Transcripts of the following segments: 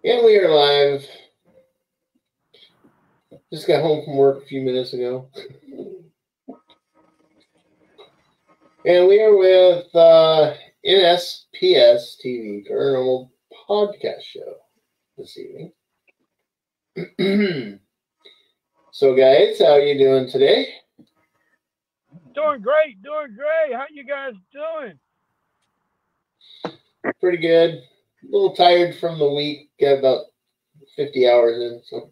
And we are live. Just got home from work a few minutes ago. And we are with NSPS TV, Paranormal Podcast Show, this evening. So, guys, how are you doing today? Doing great. How you guys doing? Pretty good. A little tired from the week. Got about 50 hours in, so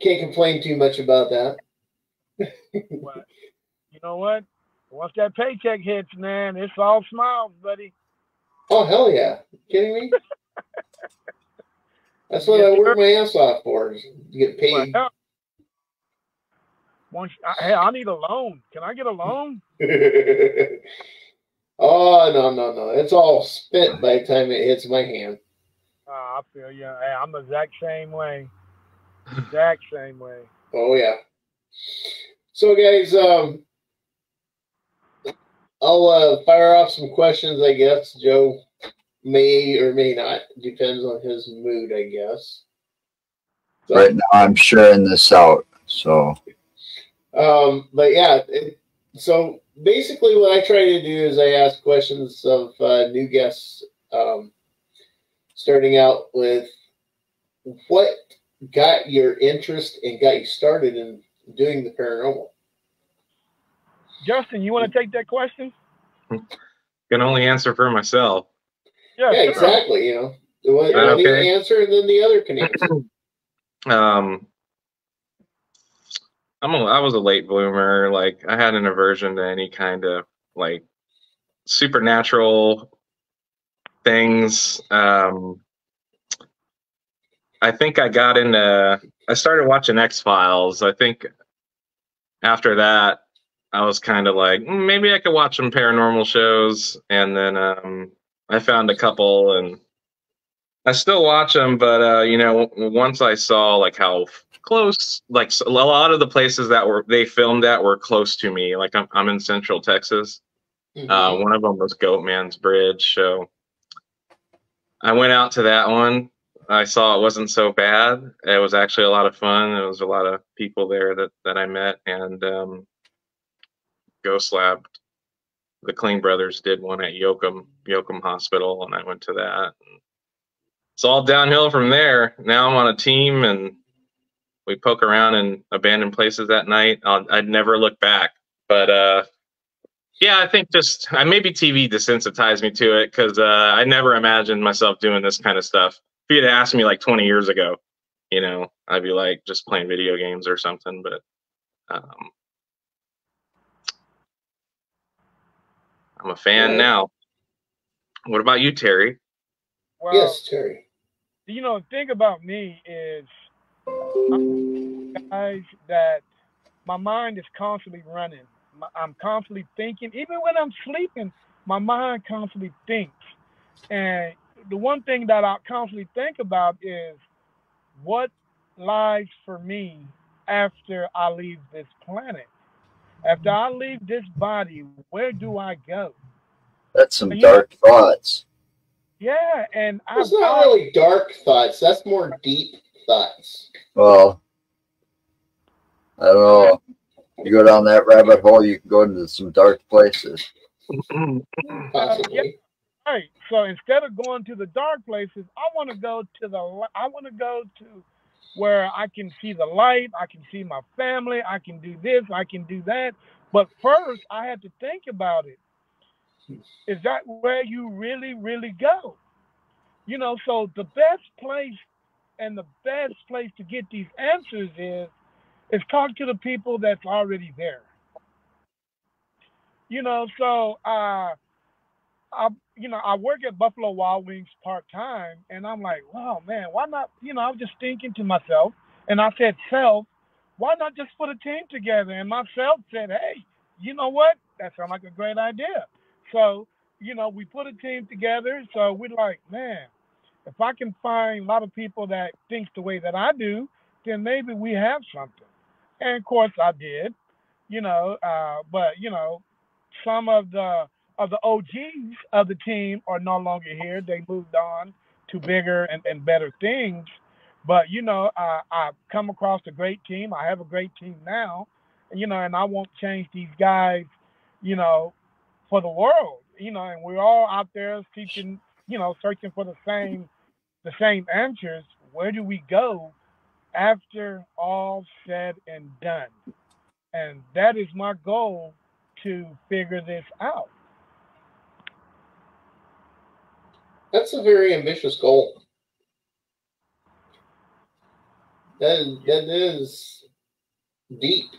can't complain too much about that. Well, you know what? Once that paycheck hits, man, it's all smiles, buddy. Oh, hell yeah. You kidding me? That's what I work my ass off for, is to get paid. Hey, I need a loan. Can I get a loan? Oh, no. It's all spent by the time it hits my hand. I feel you. Hey, I'm the exact same way. Oh, yeah. So, guys, I'll fire off some questions, I guess. Joe may or may not. Depends on his mood, I guess. So, right now, I'm sharing this out, so. But, yeah, so basically what I try to do is I ask questions of new guests, starting out with what got your interest and got you started in doing the paranormal? Justin, you want to take that question? Can only answer for myself. Yeah, sure. Exactly. You know, one okay? Answer, and then the other can answer. I was a late bloomer. Like, I had an aversion to any kind of like supernatural things. I think I started watching X-Files. I think after that, I was kind of like, maybe I could watch some paranormal shows. And then I found a couple, and I still watch them. But, you know, once I saw like how close, like a lot of the places that they filmed at were close to me. Like I'm in Central Texas. Mm-hmm. One of them was Goatman's Bridge. So I went out to that one. I saw it wasn't so bad. It was actually a lot of fun. There was a lot of people there that I met, and Ghost Lab, the Kling brothers did one at Yoakum Hospital, and I went to that. It's all downhill from there. Now I'm on a team, and we poke around in abandoned places at night. I'd never look back. But yeah, I think just maybe TV desensitized me to it, because I never imagined myself doing this kind of stuff. If you'd asked me like 20 years ago, you know, I'd be like just playing video games or something. But I'm a fan now. What about you, Terry? Well, yes, Terry. You know, the thing about me is, guys, that my mind is constantly running. I'm constantly thinking. Even when I'm sleeping, my mind constantly thinks. And the one thing that I constantly think about is what lies for me after I leave this planet. After I leave this body, where do I go? That's some dark thoughts. Yeah, and it's not really dark thoughts. That's more deep thoughts. Well, I don't know. You go down that rabbit hole, you can go into some dark places. Possibly. Yeah. Right. So instead of going to the dark places, I want to go to where I can see the light, I can see my family, I can do this, I can do that. But first, I had to think about it. Is that where you really, really go? You know, so the best place to get these answers is talk to the people that's already there. You know, so I work at Buffalo Wild Wings part-time, and I'm like, wow, man, why not? You know, I was just thinking to myself, and I said, self, why not just put a team together? And myself said, hey, you know what? That sounds like a great idea. So, you know, we put a team together. So we're like, man, if I can find a lot of people that think the way that I do, then maybe we have something. And of course I did, you know, but, you know, some of the OGs of the team are no longer here. They moved on to bigger and better things. But you know, I've come across a great team. I have a great team now, and you know, and I won't change these guys, you know, for the world. You know, and we're all out there seeking, you know, searching for the same answers. Where do we go after all said and done? And that is my goal to figure this out. That's a very ambitious goal. That is deep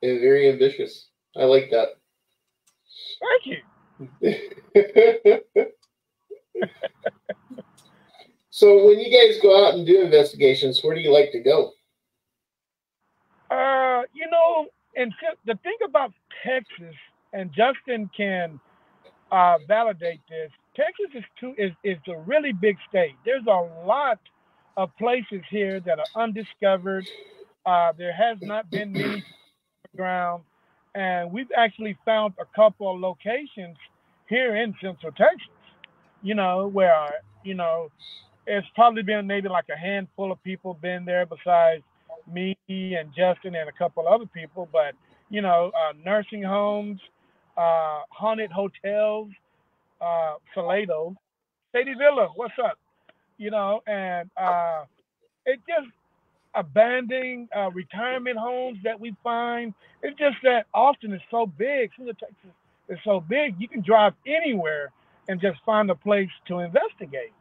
and very ambitious. I like that. Thank you. So when you guys go out and do investigations, where do you like to go? You know, and the thing about Texas, and Justin can validate this. Texas is a really big state. There's a lot of places here that are undiscovered. There has not been many ground, and we've actually found a couple of locations here in Central Texas. You know, where you know it's probably been maybe like a handful of people been there besides me and Justin and a couple other people, but you know, nursing homes, haunted hotels, Salado, Sadie Villa, what's up? You know, and it just abandoned retirement homes that we find. It's just that Austin is so big, Central Texas is so big, you can drive anywhere and just find a place to investigate.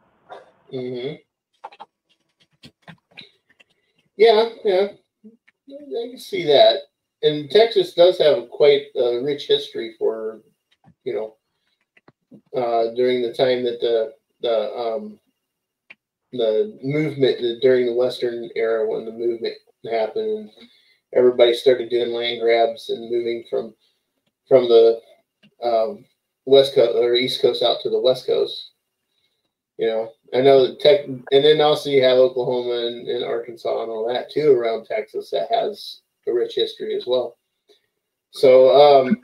Mm-hmm. Yeah, I can see that. And Texas does have quite a rich history for, you know, during the time that the movement during the Western era when the movement happened and everybody started doing land grabs and moving from the West Coast or East Coast out to the West Coast. You know, I know that and then also you have Oklahoma and Arkansas and all that too around Texas that has a rich history as well. So,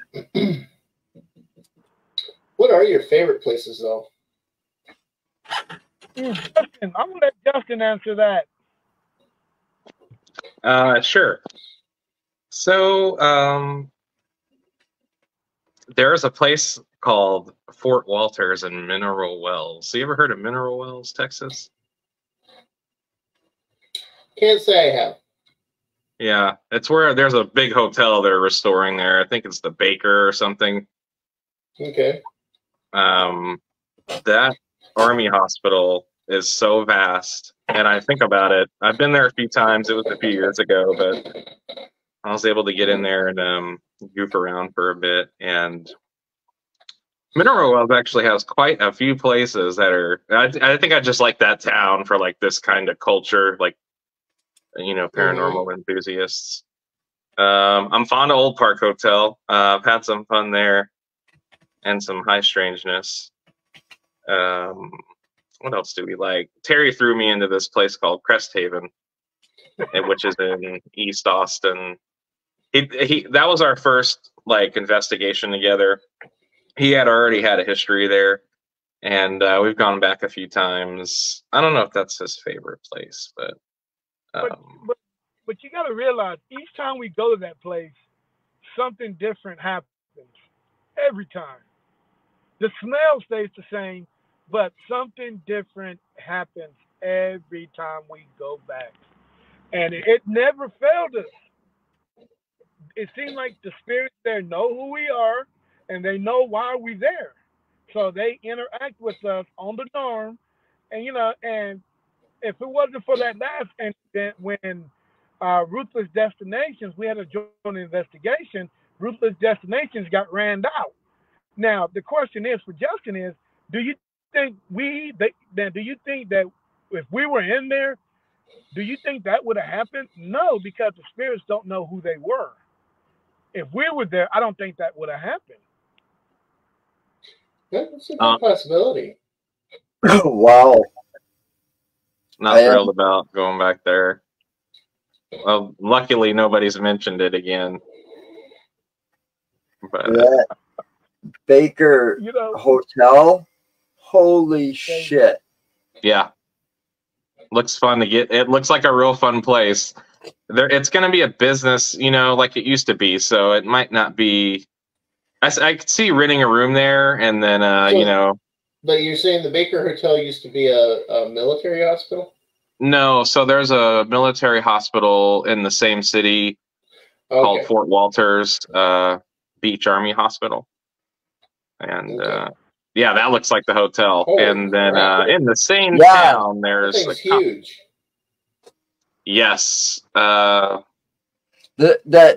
what are your favorite places though? Justin, I'm gonna let Justin answer that. Sure. So, there's a place called Fort Walters in Mineral Wells. So you ever heard of Mineral Wells, Texas? Can't say I have. Yeah, it's where there's a big hotel they're restoring there. I think it's the Baker or something. Okay. That Army hospital is so vast, and I think about it. I've been there a few times. It was a few years ago, but I was able to get in there and goof around for a bit. And Mineral Wells actually has quite a few places that are. I think I just like that town for like this kind of culture, like you know, paranormal enthusiasts. I'm fond of Old Park Hotel. I've had some fun there, and some high strangeness. What else do we like? Terry threw me into this place called Crest Haven, which is in East Austin. That was our first like investigation together. He had already had a history there, and we've gone back a few times. I don't know if that's his favorite place, but you got to realize each time we go to that place, something different happens every time. The smell stays the same, but something different happens every time we go back. And it never failed us. It seems like the spirits there know who we are and they know why we're there. So they interact with us on the norm. And, you know, and if it wasn't for that last incident when Ruthless Destinations, we had a joint investigation, Ruthless Destinations got ran out. Now, the question is for Justin is, do you think do you think that if we were in there, do you think that would have happened? No, because the spirits don't know who they were. If we were there, I don't think that would have happened. That's a good possibility. Wow. Not thrilled about going back there. Well, luckily nobody's mentioned it again. But that Baker Hotel, holy shit. Yeah. Looks fun to get. It looks like a real fun place. It's going to be a business, like it used to be. So it might not be. I could see renting a room there, and then, But you're saying the Baker Hotel used to be a military hospital? No. So there's a military hospital in the same city called Fort Walters Beach Army Hospital, and yeah, that looks like the hotel. Holy and then crap. in the same town, there's that thing's huge. Yes. That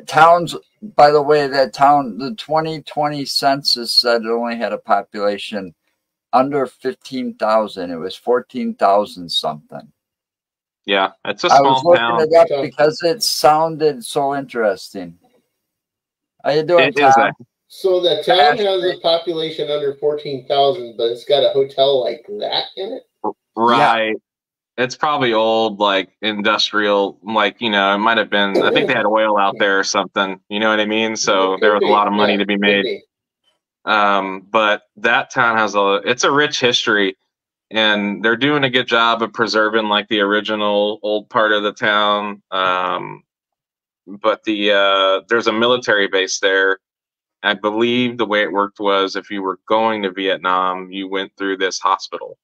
town's, by the way, the 2020 census said it only had a population under 15,000. It was 14,000 something. Yeah, it's a small town. I was looking it up because it sounded so interesting. How you doing, Tom? So the town has a population under 14,000, but it's got a hotel like that in it? Right. Yeah. It's probably old, like industrial, like, it might have been, I think they had oil out there or something. You know what I mean? So there was a lot of money to be made. But that town it's a rich history, and they're doing a good job of preserving like the original old part of the town. But there's a military base there. I believe the way it worked was if you were going to Vietnam, you went through this hospital.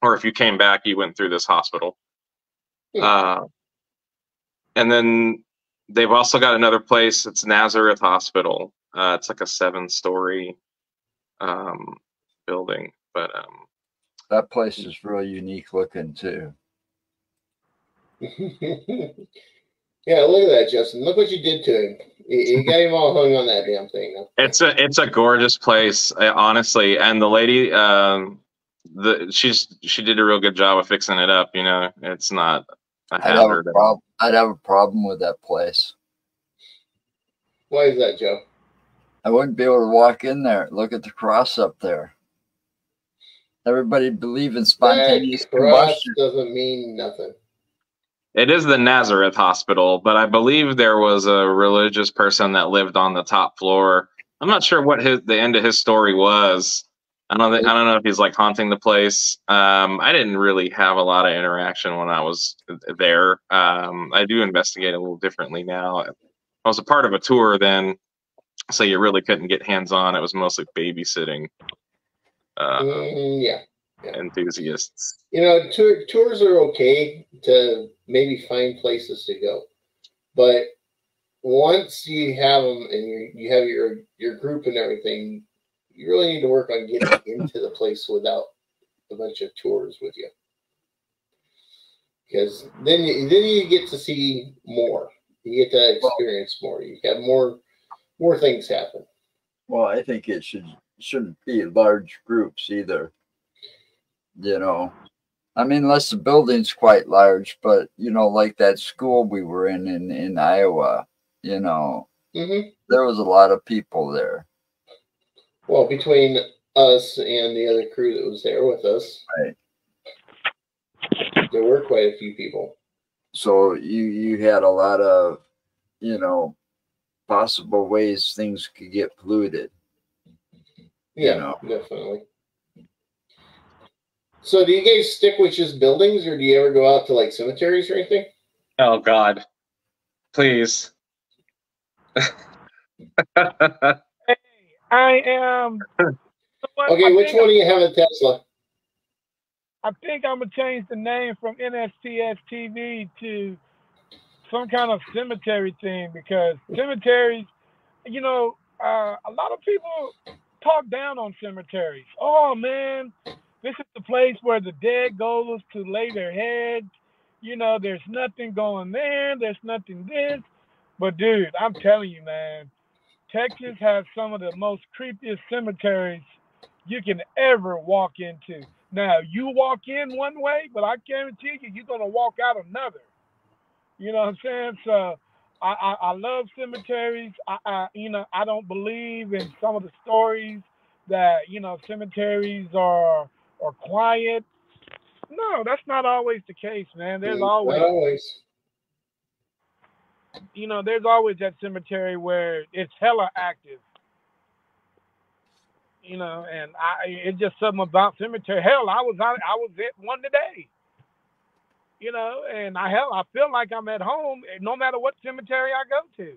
Or if you came back, you went through this hospital. And then they've also got another place. It's Nazareth Hospital. It's like a 7-story building. But that place is really unique looking too. Yeah, look at that, Justin. Look what you did to him. You got him all hung on that damn thing. Huh? It's a gorgeous place, honestly. And the lady, she did a real good job of fixing it up. It's not a hazard. I'd have a problem with that place. Why is that, Joe? I wouldn't be able to walk in there. Look at the cross up there. Everybody believe in spontaneous combustion. Doesn't mean nothing. It is the Nazareth Hospital, but I believe there was a religious person that lived on the top floor. I'm not sure what the end of his story was. I don't know if he's like haunting the place. I didn't really have a lot of interaction when I was there. I do investigate a little differently now. I was a part of a tour then, so you really couldn't get hands-on. It was mostly babysitting. Yeah. Enthusiasts. Tours are okay to maybe find places to go, but once you have them and you have your group and everything, you really need to work on getting into the place without a bunch of tours with you, because then you get to see more. You get to experience more. You have more things happen. Well, I think it shouldn't be large groups either. I mean, unless the building's quite large, but like that school we were in Iowa, there was a lot of people there. Well, between us and the other crew that was there with us, right, there were quite a few people. So you had a lot of, possible ways things could get polluted. Yeah, definitely. So do you guys stick with just buildings, or do you ever go out to like cemeteries or anything? Oh God, please. Hey, I am. Okay, which one do you have a Tesla? I think I'm gonna change the name from NSTS TV to some kind of cemetery thing, because cemeteries, a lot of people talk down on cemeteries. Oh man, this is the place where the dead goes to lay their heads. There's nothing going there. There's nothing this. But dude, I'm telling you, man, Texas has some of the most creepiest cemeteries you can ever walk into. Now, you walk in one way, but I guarantee you're going to walk out another. You know what I'm saying? So I love cemeteries. I don't believe in some of the stories that, cemeteries are quiet. No, that's not always the case, man. There's always there's always that cemetery where it's hella active. You know, and it's just something about cemetery. Hell, I was at one today. You know, and I feel like I'm at home no matter what cemetery I go to.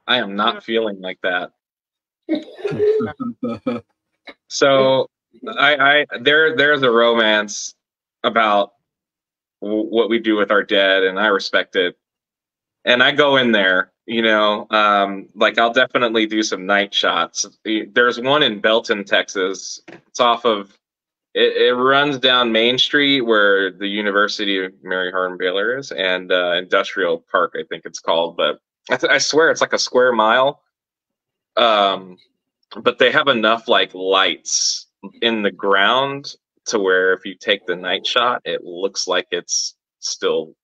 I am You not know, feeling like that. Yeah. So there's a romance about what we do with our dead, and I respect it. And I go in there, like I'll definitely do some night shots. There's one in Belton, Texas. It's off of it runs down Main Street where the University of Mary Hardin Baylor is, and Industrial Park, I think it's called. But I swear it's like a square mile. But they have enough like lights in the ground to where if you take the night shot, it looks like it's still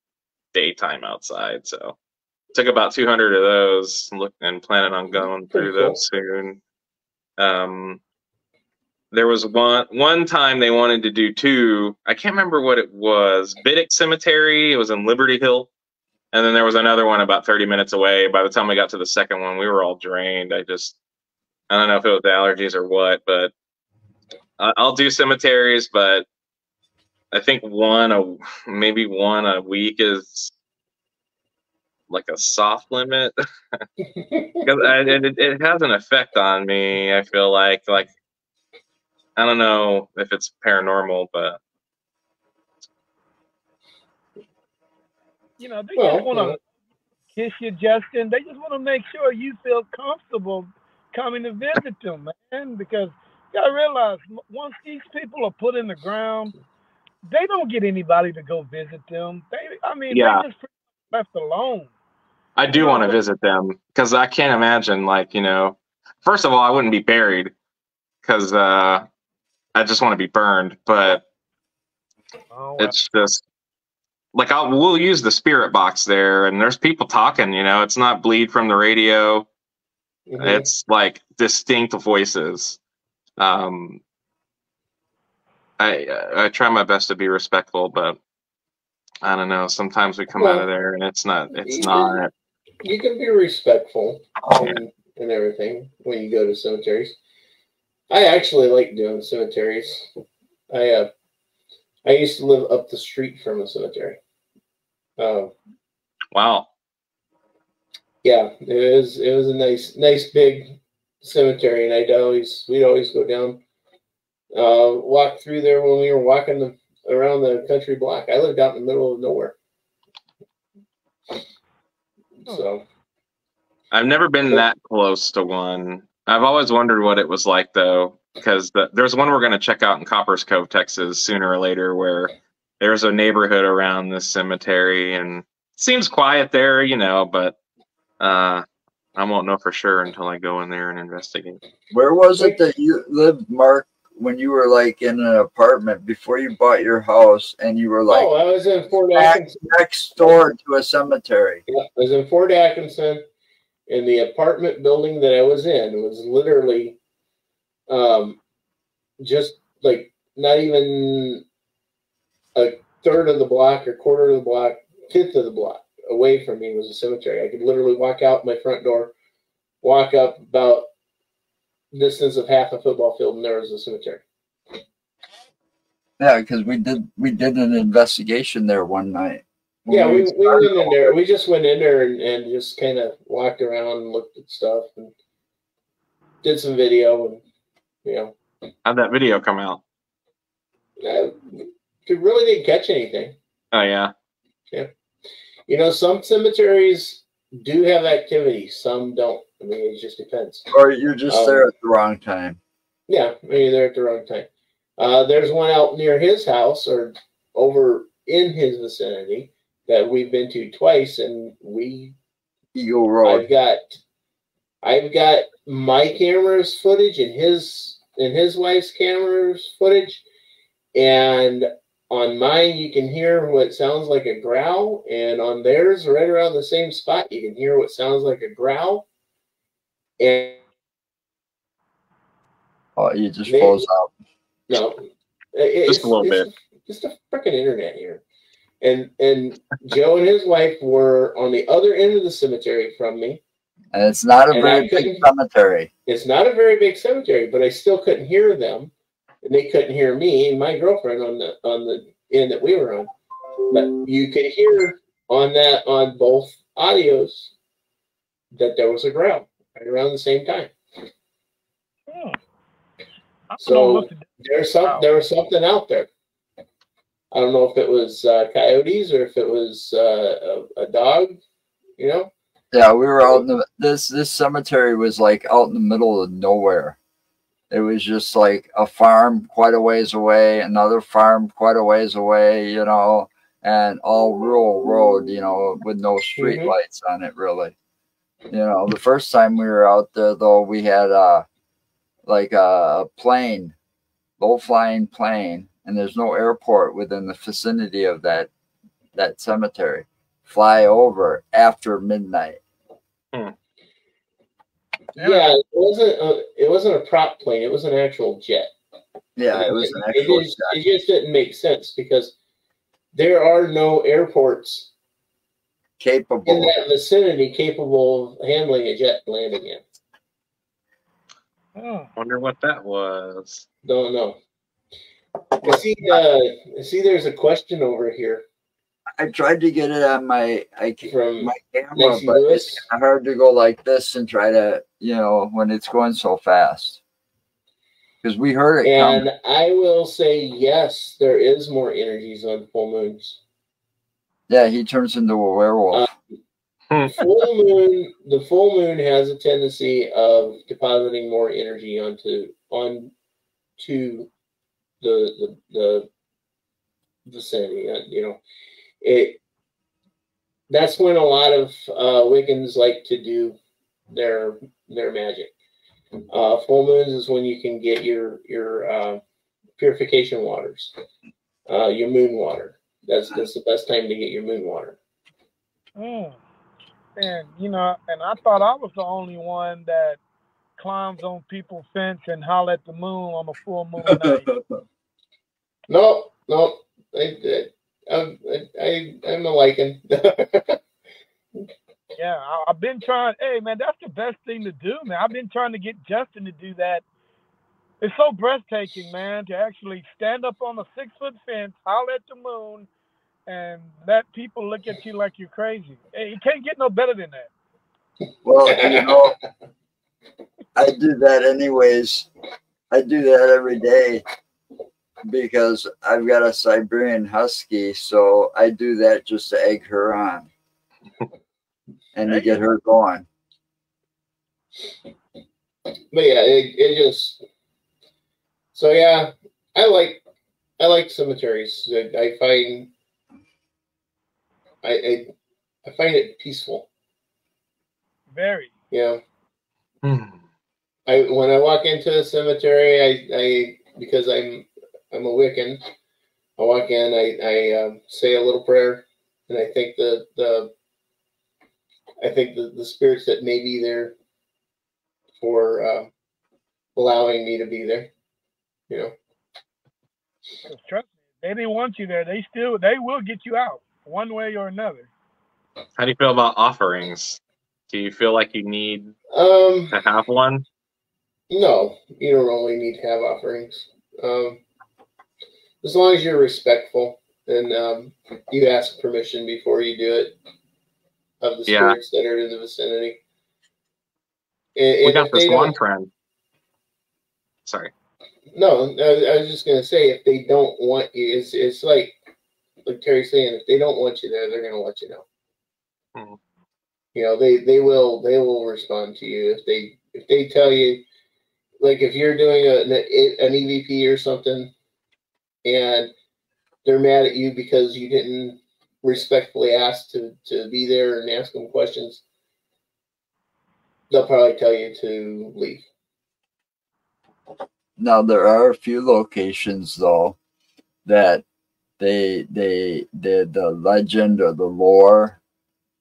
daytime outside. So took about 200 of those, and planning on going through those soon. There was one time they wanted to do two. I can't remember what it was. Biddick Cemetery. It was in Liberty Hill. And then there was another one about 30 minutes away. By the time we got to the second one, we were all drained. I don't know if it was allergies or what, but I'll do cemeteries, but I think maybe one a week is like a soft limit. It has an effect on me. I feel like I don't know if it's paranormal, but they just want to kiss you, Justin. They just want to make sure you feel comfortable coming to visit them, man. Because you gotta realize, once these people are put in the ground, they don't get anybody to go visit them. They just left alone. I do want to visit them because I can't imagine, first of all, I wouldn't be buried because I just want to be burned. But it's just like we'll use the spirit box there, and there's people talking. It's not bleed from the radio. Mm-hmm. It's like distinct voices. I try my best to be respectful, but I don't know. Sometimes we come out of there and it's not. You can be respectful and everything when you go to cemeteries. I actually like doing cemeteries. I used to live up the street from a cemetery. Wow. Yeah, it was a nice big cemetery, and we'd always go down, walk through there when we were walking around the country block. I lived out in the middle of nowhere. So I've never been that close to one. I've always wondered what it was like, though, because there's one we're going to check out in Coppers Cove, Texas, sooner or later, where there's a neighborhood around this cemetery, and it seems quiet there, but I won't know for sure until I go in there and investigate. Where was it that you lived, Mark, when you were like in an apartment before you bought your house, and you were like, I was in Fort Atkinson, next door to a cemetery? Yeah, I was in Fort Atkinson, and the apartment building that I was in was literally just like not even a third of the block or quarter of the block, fifth of the block away from me was a cemetery. I could literally walk out my front door, walk up about distance of half a football field, and there was a cemetery. Yeah, because we did an investigation there one night. Yeah, we went in there. We just went in there and just kind of walked around and looked at stuff and did some video, and How'd that video come out? It really didn't catch anything. Oh yeah. Yeah. Some cemeteries do have activity, some don't. I mean, it just depends. Or you're just there at the wrong time. Yeah, maybe they're at the wrong time. There's one out near his house or over in his vicinity that we've been to twice, and Eagle Road. I've got my camera's footage and his wife's camera's footage, and on mine you can hear what sounds like a growl, and on theirs, right around the same spot, you can hear what sounds like a growl. And you just froze out. No, just a little bit. Just a freaking internet here. And Joe and his wife were on the other end of the cemetery from me, And it's not a And very big cemetery. It's not a very big cemetery, but I still couldn't hear them, and they couldn't hear me and my girlfriend on the end that we were on. But you could hear on both audios that there was a growl right around the same time. Hmm. So there was something out there. I don't know if it was coyotes or if it was a dog, you know. Yeah, we were out in the this cemetery was like out in the middle of nowhere. It was just like a farm quite a ways away, another farm quite a ways away, you know, and all rural road, you know, with no street lights on it really. You know, the first time we were out there though, we had like a plane, low flying plane, and there's no airport within the vicinity of that cemetery. Fly over after midnight. Yeah, it wasn't a prop plane. It was an actual jet. Yeah, it was an actual jet. It just didn't make sense because there are no airports capable in that vicinity capable of handling a jet landing in. Wonder what that was. Don't know. See, there's a question over here. I tried to get it on my camera, but Lewis. it's kind of hard to go like this and try to, you know, when it's going so fast. Because we heard it and coming. I will say yes, there is more energies on full moons. Yeah, he turns into a werewolf. The full moon has a tendency of depositing more energy onto the vicinity. You know, that's when a lot of Wiccans like to do their magic. Full moons is when you can get your purification waters, your moon water. That's the best time to get your moon water. And you know, and I thought I was the only one that climbs on people's fence and holler at the moon on a full moon night. No, I'm a lichen. Yeah, I've been trying. Hey, man, that's the best thing to do, man. I've been trying to get Justin to do that. It's so breathtaking, man, to actually stand up on a 6-foot fence, holler at the moon, and let people look at you like you're crazy. Hey, you can't get no better than that. Well, you know, I do that anyways. I do that every day because I've got a Siberian Husky, so I do that just to egg her on and to get her going. But yeah, it just so yeah, I like cemeteries. I find it peaceful. Very. Yeah. When I walk into a cemetery, I because I'm a Wiccan, I walk in, I say a little prayer, and I thank the spirits that may be there for allowing me to be there. You know. Trust me, they didn't want you there. They will get you out one way or another. How do you feel about offerings? Do you feel like you need to have one? No, you don't really need to have offerings. As long as you're respectful and you ask permission before you do it of the spirits that are in the vicinity. We got this one friend. Sorry. No, I was just going to say, if they don't want you, it's like Terry's saying, if they don't want you there, they're going to let you know. You know, they will respond to you if they tell you, like if you're doing an EVP or something, and they're mad at you because you didn't respectfully ask to be there and ask them questions, they'll probably tell you to leave. Now there are a few locations though that the legend or the lore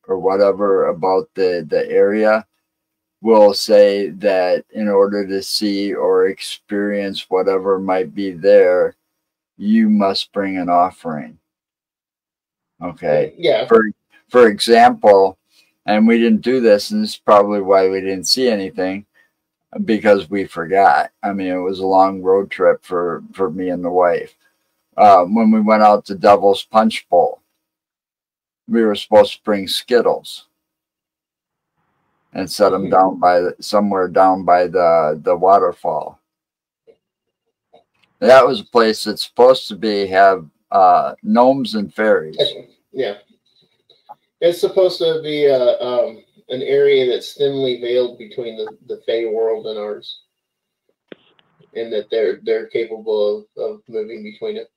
or whatever about the area will say that in order to see or experience whatever might be there, you must bring an offering. Okay. Yeah. For example, And we didn't do this, and this is probably why we didn't see anything, because we forgot. I mean, it was a long road trip for me and the wife. When we went out to Devil's Punch Bowl, we were supposed to bring Skittles and set them down by somewhere down by the waterfall. That was a place that's supposed to have gnomes and fairies. Yeah, it's supposed to be an area that's thinly veiled between the Fey world and ours, and that they're capable of moving between it.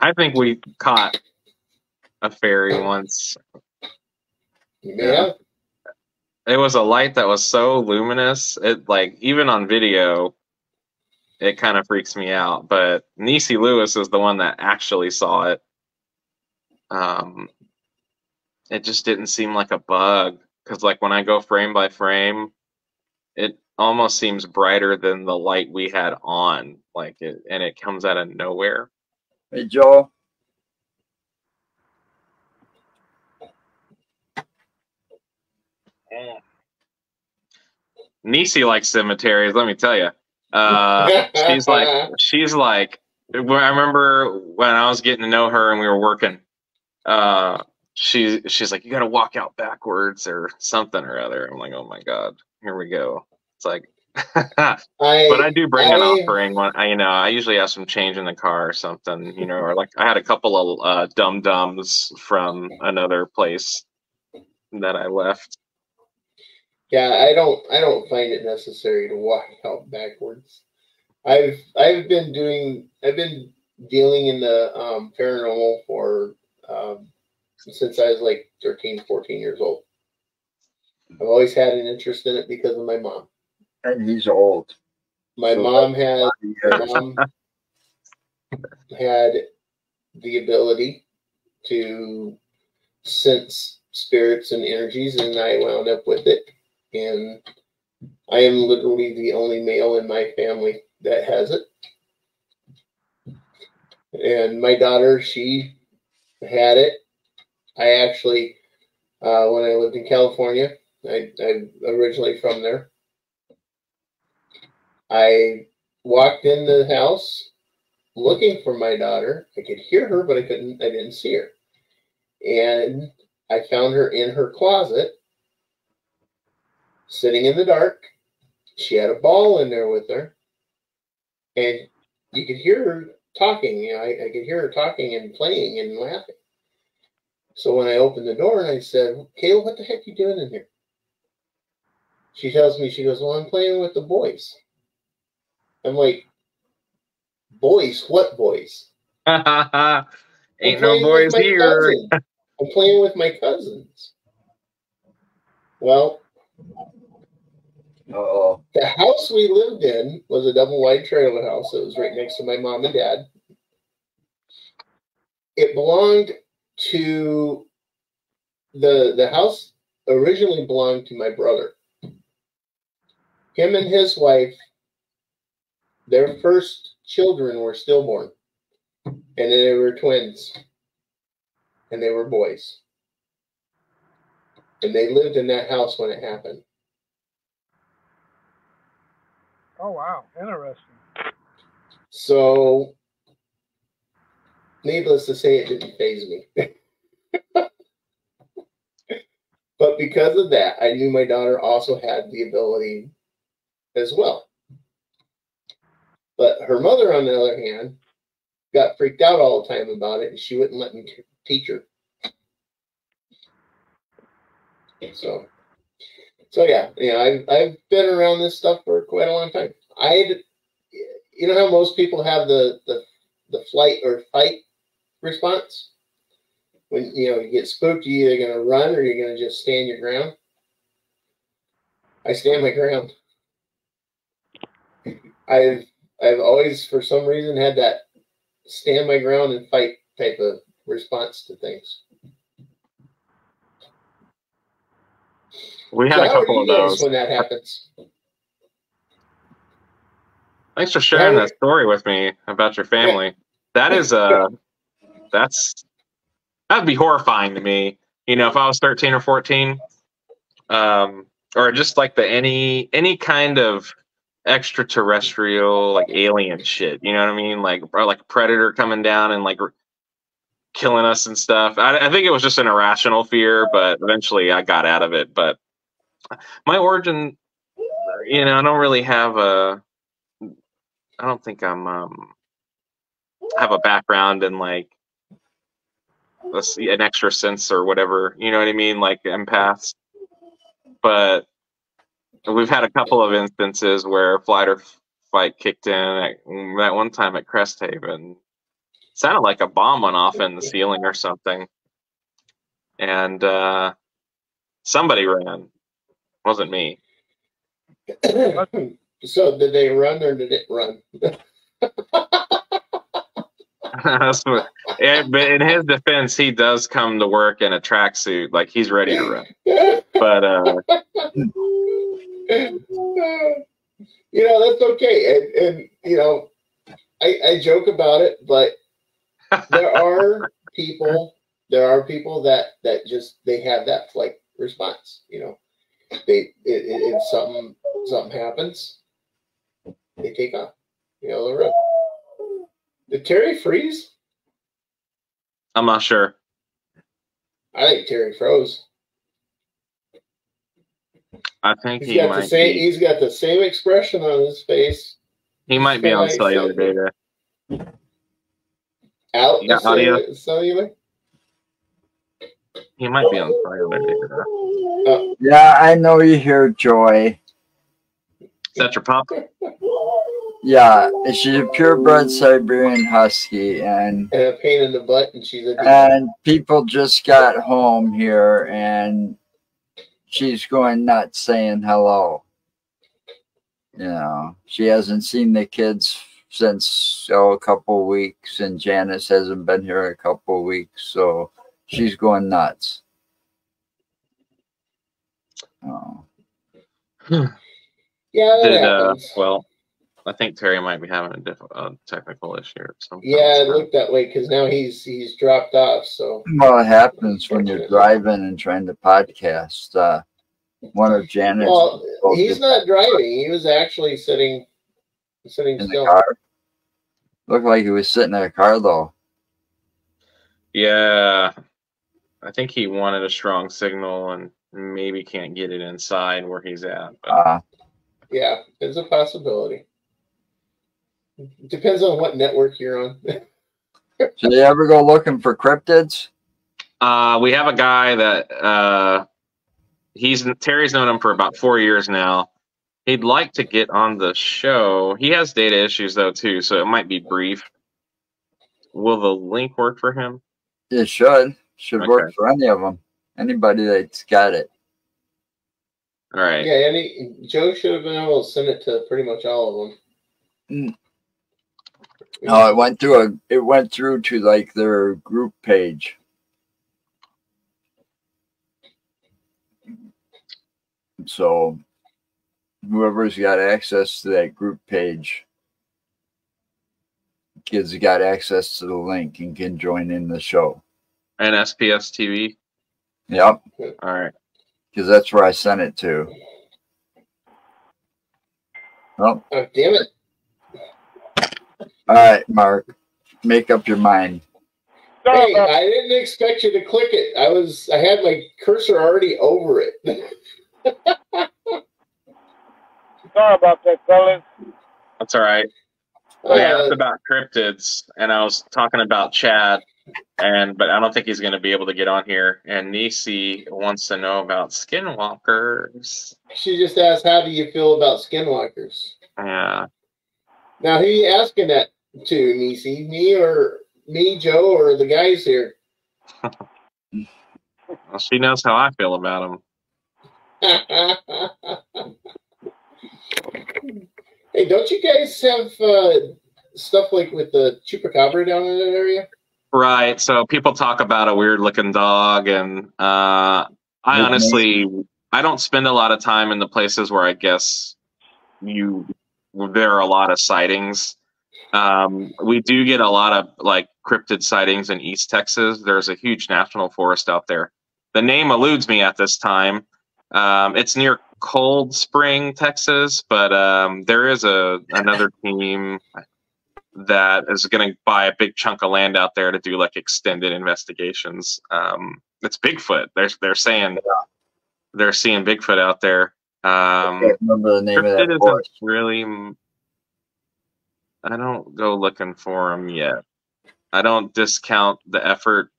I think we caught a fairy once. Yeah. It was a light that was so luminous. It, like, even on video, it kind of freaks me out. But Niecy Lewis is the one that actually saw it. It just didn't seem like a bug, because like when I go frame by frame, it almost seems brighter than the light we had on, like it, and it comes out of nowhere. Hey, Joe. Niecy likes cemeteries, let me tell you. She's like. I remember when I was getting to know her and we were working. She's like, you got to walk out backwards or something or other. I'm like, oh my god, here we go. It's like, but I do bring an offering when I usually have some change in the car or something, or like I had a couple of dum-dums from another place that I left. Yeah, I don't find it necessary to walk out backwards. I've been dealing in the paranormal for since I was like 13, 14 years old. I've always had an interest in it because of my mom. And he's old. My mom had the ability to sense spirits and energies, and I wound up with it. And I am literally the only male in my family that has it. And my daughter, she had it. I actually, when I lived in California, I'm originally from there. I walked in the house looking for my daughter. I could hear her, but I didn't see her. And I found her in her closet, sitting in the dark. She had a ball in there with her. And you could hear her talking. I could hear her talking and playing and laughing. So when I opened the door and I said, Kayla, what the heck are you doing in here? She tells me, she goes, well, I'm playing with the boys. I'm like, boys? What boys? Ain't no boys here. I'm playing with my cousins. Well, the house we lived in was a double wide trailer house that was right next to my mom and dad. It belonged to the house originally belonged to my brother. Him and his wife, their first children were stillborn. And then they were twins. And they were boys. And they lived in that house when it happened. Oh, wow. Interesting. So, needless to say, it didn't faze me. But because of that, I knew my daughter also had the ability as well. But her mother, on the other hand, got freaked out all the time about it, and she wouldn't let me teach her. So yeah, I've been around this stuff for quite a long time. You know how most people have the flight or fight response? When you get spooked, you're either going to run or you're going to just stand your ground. I stand my ground. I've always, for some reason, had that stand my ground and fight type of response to things. We had a couple of those when that happens. Thanks for sharing that story with me about your family. That is that'd be horrifying to me. You know, if I was 13 or 14, or just like any kind of extraterrestrial, like alien shit. You know what I mean? Like, or like a predator coming down and like killing us and stuff. I think it was just an irrational fear, but eventually I got out of it. But my origin, you know, I don't really have a. I don't think I'm have a background in like let's see, an extra sense or whatever. You know what I mean? Like empaths. But we've had a couple of instances where flight or fight kicked in. That one time at Crest Haven, sounded like a bomb went off in the ceiling or something, and somebody ran. It wasn't me. So did they run or did it run? But in his defense, he does come to work in a tracksuit, like he's ready to run. But you know, that's okay, and you know, I joke about it, but there are people that just they have that flight response. You know, if something happens, they take off. You know, they're up. Did Terry freeze? I'm not sure. I think Terry froze. I think He's got the same expression on his face. He might be on cellular data. Out yeah, audio. Cellular? He might be on cellular data. Yeah, I know you hear Joy. Is that your pup? Yeah, she's a purebred Siberian Husky, and a pain in the butt, and she's and people just got home here, and she's going nuts saying hello. You know, she hasn't seen the kids since a couple of weeks, and Janice hasn't been here a couple of weeks, so she's going nuts. Oh. Yeah, that happens. Well, I think Terry might be having a technical issue or something. Yeah, it looked that way because now he's dropped off. So well, it happens when you're driving and trying to podcast. One of Janet's. Well, he's not driving. He was actually sitting in still. The car. Looked like he was sitting in a car though. Yeah, I think he wanted a strong signal and maybe can't get it inside where he's at. But. Yeah, it's a possibility. Depends on what network you're on. Should you ever go looking for cryptids? We have a guy that Terry's known him for about 4 years now. He'd like to get on the show. He has data issues though too, so it might be brief. Will the link work for him? It should. Should work for any of them. Anybody that's got it. All right. Yeah, Joe should have been able to send it to pretty much all of them. Oh, it went through to like their group page. So whoever's got access to that group page got access to the link and can join in the show. And SPS TV? Yep. All right. Because that's where I sent it to. Oh, damn it. All right, Mark. Make up your mind. Hey, I didn't expect you to click it. I had my cursor already over it. Sorry about that, fellas. That's all right. We asked about cryptids, and I was talking about Chad, but I don't think he's going to be able to get on here. And Nisi wants to know about skinwalkers. She just asked, "How do you feel about skinwalkers?" Yeah. Now, who are you asking that to, Nisi? Me, Joe, or the guys here? Well, she knows how I feel about them. Hey, don't you guys have stuff like with the chupacabra down in that area? Right. So people talk about a weird looking dog, and I honestly, I don't spend a lot of time in the places where I guess there are a lot of sightings. We do get a lot of like cryptid sightings in East Texas. There's a huge national forest out there. The name eludes me at this time. It's near Cold Spring, Texas, but there is another team that is going to buy a big chunk of land out there to do like extended investigations. It's Bigfoot. They're saying they're seeing Bigfoot out there. I can't remember the name of that isn't forest. really. I don't go looking for them yet. I don't discount the effort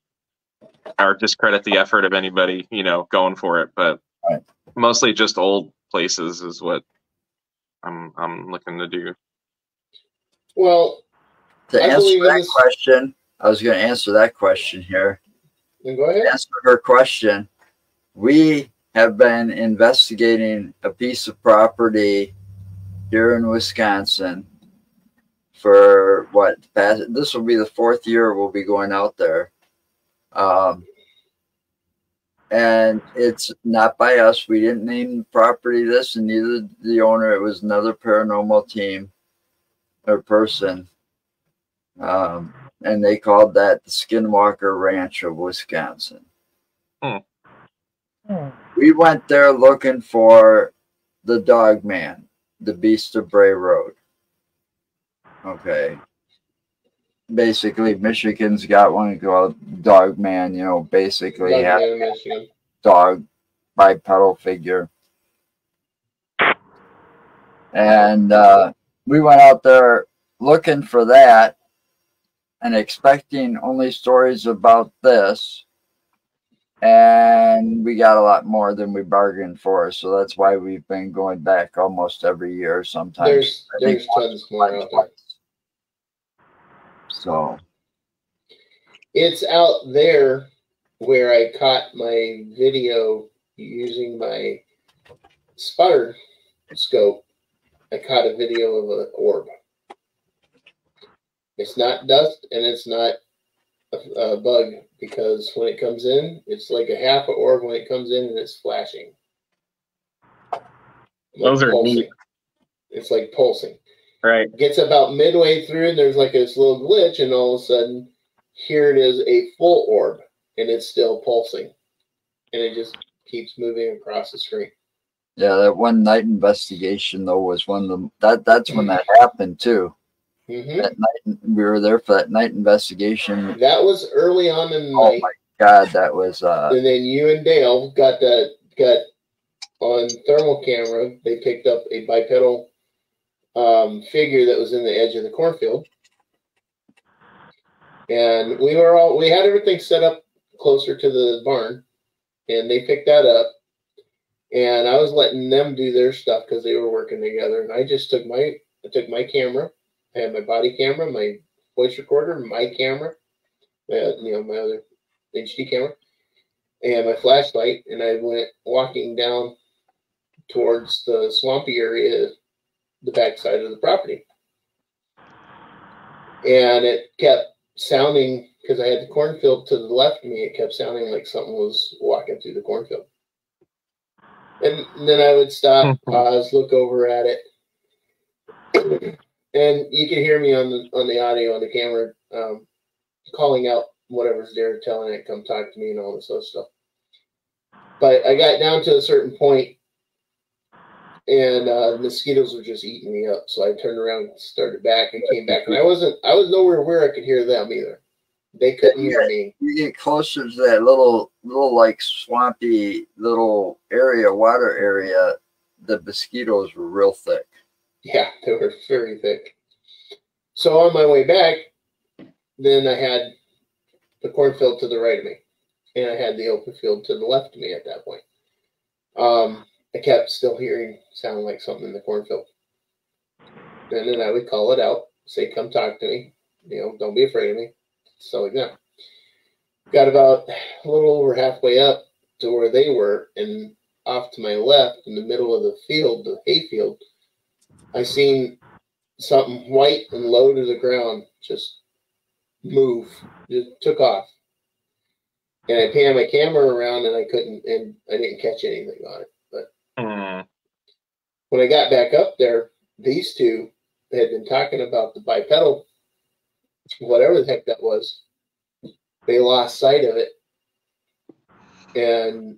or discredit the effort of anybody, going for it, but Right. mostly just old places is what I'm looking to do. Well, To answer that question, I was going to answer that question here. Go ahead. To answer her question, we have been investigating a piece of property here in Wisconsin for this will be the 4th year we'll be going out there. And it's not by us. We didn't name the property this, and neither did the owner. It was another paranormal team or person. And they called that the Skinwalker Ranch of Wisconsin. We went there looking for the Dog Man, the Beast of Bray Road. Okay. Basically, Michigan's got one called Dog Man, basically dog bipedal figure. And we went out there looking for that and expecting only stories about this. And we got a lot more than we bargained for. So that's why we've been going back almost every year. Sometimes there's tons more out there. So it's out there where I caught my video using my spotter scope. I caught a video of an orb. It's not dust and it's not a bug, because when it comes in, it's like a half an orb when it comes in and it's flashing. Those are neat. It's like pulsing. Right. It gets about midway through and there's like this little glitch, and all of a sudden here it is, a full orb, and it's still pulsing. And it just keeps moving across the screen. Yeah, that one night investigation though was one of that's when that happened too. That night we were there for that night investigation. That was early on in the Oh night. my God, that was and then you and Dale got on thermal camera. They picked up a bipedal figure that was in the edge of the cornfield, and we had everything set up closer to the barn, and they picked that up, and I was letting them do their stuff because they were working together, and I just took my camera. I had my body camera, my voice recorder, my camera, my other HD camera, and my flashlight, and I went walking down towards the swampy area, the back side of the property. And it kept sounding, because I had the cornfield to the left of me, it kept sounding like something was walking through the cornfield. And then I would stop, pause, look over at it. And you can hear me on the audio on the camera calling out whatever's there, telling it, come talk to me and all this other stuff. But I got down to a certain point, and mosquitoes were just eating me up. So I turned around and started back and came back. And I was nowhere where I could hear them either. They couldn't hear me. You get closer to that little like swampy little area, water area, the mosquitoes were real thick. Yeah, they were very thick. So on my way back, then I had the cornfield to the right of me, and I had the open field to the left of me at that point. I kept still hearing sound like something in the cornfield. And then I would call it out, say, come talk to me. Don't be afraid of me. So like that. Got about a little over halfway up to where they were, and off to my left, in the middle of the field, the hay field, I seen something white and low to the ground just move. Just took off. And I panned my camera around, and I didn't catch anything on it. But when I got back up there, these two had been talking about the bipedal whatever the heck that was, they lost sight of it. And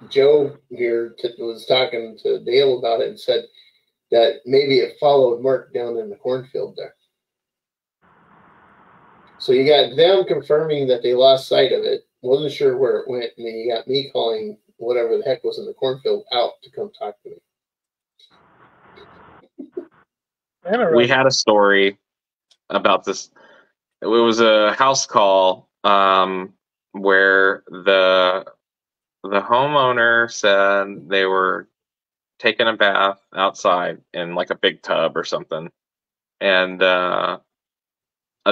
Joe here was talking to Dale about it and said that maybe it followed Mark down in the cornfield there. So you got them confirming that they lost sight of it, wasn't sure where it went, and then you got me calling whatever the heck was in the cornfield out to come talk to me. We had a story about this. It was a house call where the homeowner said they were taking a bath outside in like a big tub or something, and a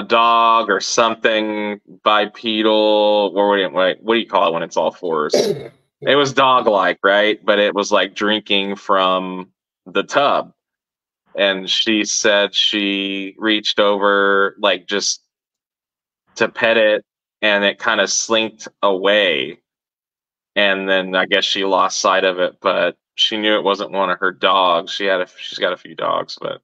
dog or something bipedal, or what do you call it when it's all fours? It was dog-like, right? But it was like drinking from the tub. And she said she reached over like just to pet it, and it kind of slinked away. And then I guess she lost sight of it, but she knew it wasn't one of her dogs. She's got a few dogs, but